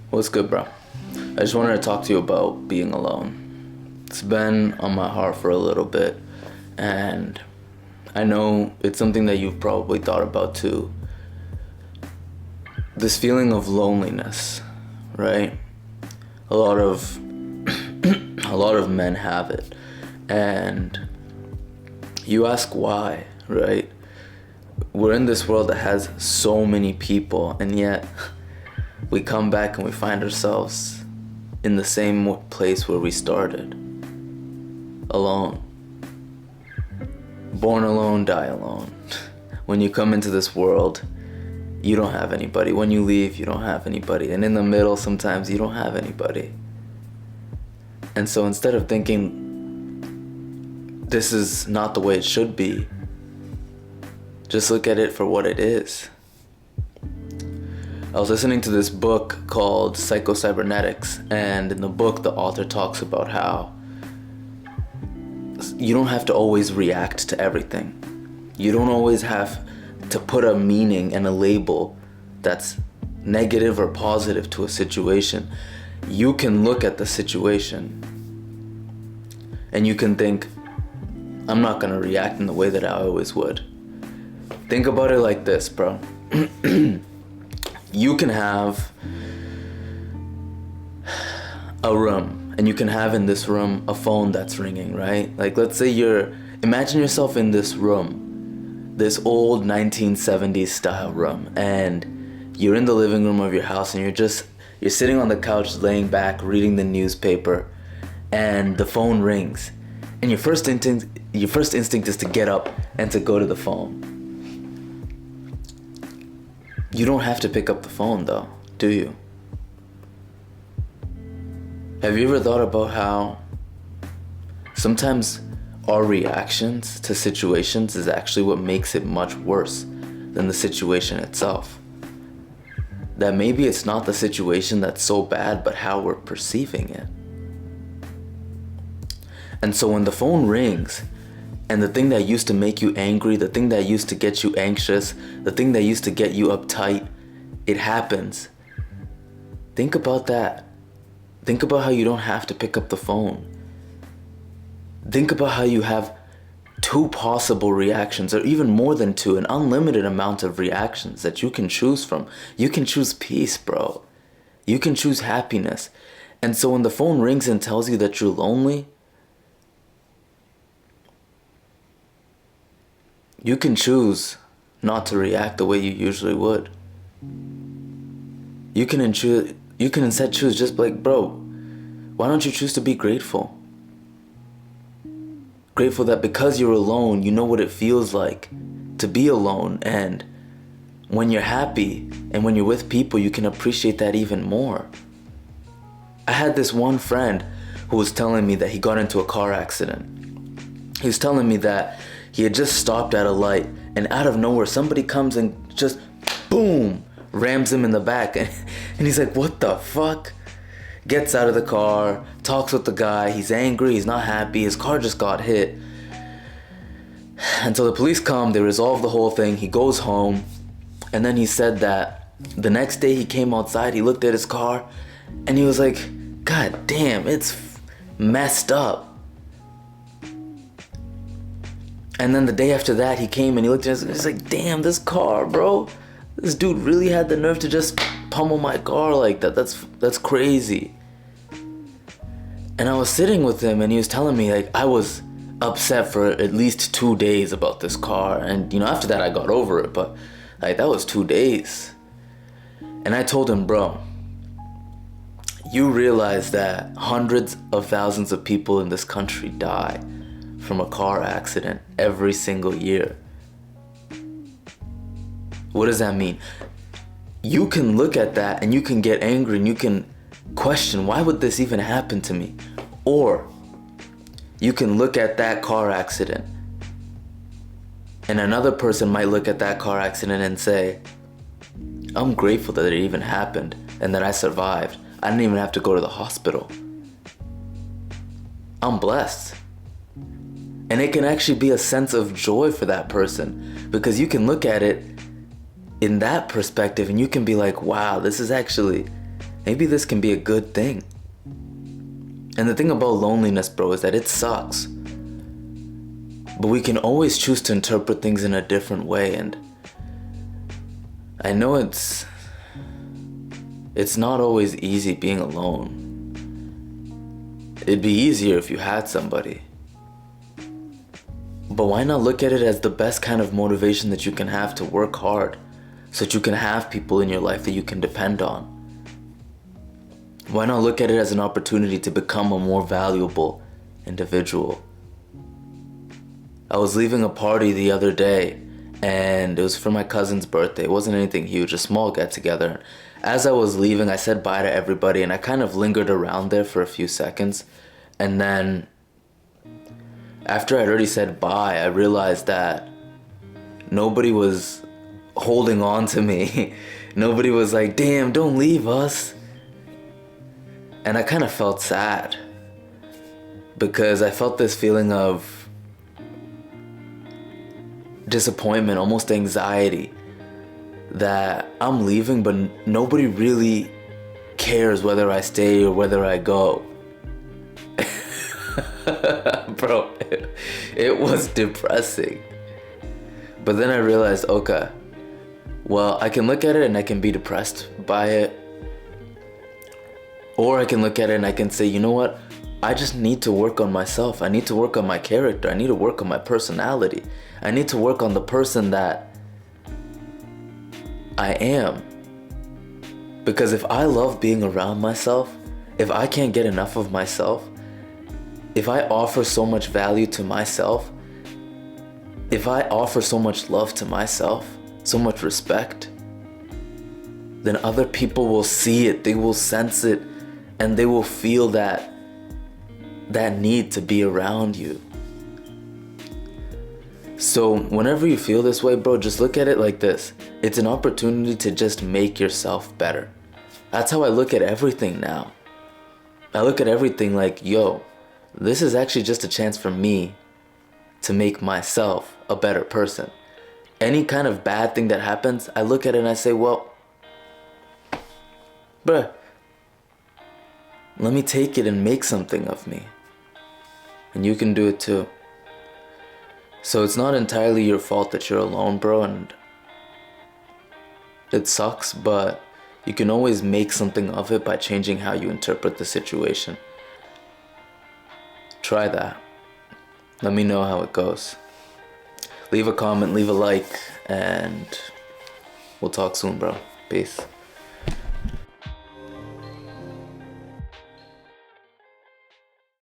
What's good, bro? I just wanted to talk to you about being alone. It's been on my heart for a little bit, and I know it's something that you've probably thought about too. This feeling of loneliness, right? A lot of a lot of men have it, and you ask why, right? We're in this world that has so many people, and yet we come back and we find ourselves in the same place where we started. Alone. Born alone, die alone. When you come into this world, you don't have anybody. When you leave, you don't have anybody. And in the middle, sometimes you don't have anybody. And so instead of thinking this is not the way it should be, just look at it for what it is. I was listening to this book called Psycho-Cybernetics, and in the book the author talks about how you don't have to always react to everything. You don't always have to put a meaning and a label that's negative or positive to a situation. You can look at the situation and you can think, I'm not gonna react in the way that I always would. Think about it like this, bro. You can have a room, and you can have in this room a phone that's ringing, right? Like, let's say imagine yourself in this room, this old 1970s style room, and you're in the living room of your house, and you're sitting on the couch, laying back, reading the newspaper, and the phone rings, and your first instinct is to get up and to go to the phone. You don't have to pick up the phone though, do you? Have you ever thought about how sometimes our reactions to situations is actually what makes it much worse than the situation itself? That maybe it's not the situation that's so bad, but how we're perceiving it. And so when the phone rings, and the thing that used to make you angry, the thing that used to get you anxious, the thing that used to get you uptight, it happens. Think about that. Think about how you don't have to pick up the phone. Think about how you have two possible reactions, or even more than two, an unlimited amount of reactions that you can choose from. You can choose peace, bro. You can choose happiness. And so when the phone rings and tells you that you're lonely, you can choose not to react the way you usually would. You can instead choose just like, bro, why don't you choose to be grateful? Grateful that because you're alone, you know what it feels like to be alone. And when you're happy and when you're with people, you can appreciate that even more. I had this one friend who was telling me that he got into a car accident. He was telling me that he had just stopped at a light, and out of nowhere, somebody comes and just, boom, rams him in the back. And he's like, what the fuck? Gets out of the car, talks with the guy. He's angry, he's not happy. His car just got hit. Until the police come, they resolve the whole thing. He goes home, and then he said that the next day he came outside, he looked at his car, and he was like, God damn, it's messed up. And then the day after that, he came and he looked at us and he's like, damn, this car, bro. This dude really had the nerve to just pummel my car like that. That's crazy. And I was sitting with him and he was telling me, like, I was upset for at least 2 days about this car. And, after that I got over it, but like, that was 2 days. And I told him, bro, you realize that hundreds of thousands of people in this country die from a car accident every single year. What does that mean? You can look at that and you can get angry and you can question, why would this even happen to me? Or you can look at that car accident and another person might look at that car accident and say, I'm grateful that it even happened and that I survived. I didn't even have to go to the hospital. I'm blessed. And it can actually be a sense of joy for that person, because you can look at it in that perspective and you can be like, wow, this is actually maybe this can be a good thing. And the thing about loneliness, bro, is that it sucks. But we can always choose to interpret things in a different way. And I know it's not always easy being alone. It'd be easier if you had somebody. But why not look at it as the best kind of motivation that you can have to work hard, so that you can have people in your life that you can depend on? Why not look at it as an opportunity to become a more valuable individual? I was leaving a party the other day, and it was for my cousin's birthday. It wasn't anything huge, a small get-together. As I was leaving, I said bye to everybody, and I kind of lingered around there for a few seconds. And then, after I'd already said bye, I realized that nobody was holding on to me. Nobody was like, damn, don't leave us. And I kind of felt sad, because I felt this feeling of disappointment, almost anxiety, that I'm leaving, but nobody really cares whether I stay or whether I go. Bro, it was depressing. But then I realized, okay, well, I can look at it and I can be depressed by it. Or I can look at it and I can say, you know what? I just need to work on myself. I need to work on my character. I need to work on my personality. I need to work on the person that I am. Because if I love being around myself, if I can't get enough of myself, if I offer so much value to myself, if I offer so much love to myself, so much respect, then other people will see it, they will sense it, and they will feel that need to be around you. So whenever you feel this way, bro, just look at it like this. It's an opportunity to just make yourself better. That's how I look at everything now. I look at everything like, yo, this is actually just a chance for me to make myself a better person. Any kind of bad thing that happens, I look at it and I say, well, bruh, let me take it and make something of me. And you can do it too. So it's not entirely your fault that you're alone, bro, and it sucks, but you can always make something of it by changing how you interpret the situation. Try that. Let me know how it goes. Leave a comment, leave a like, and we'll talk soon, bro. Peace.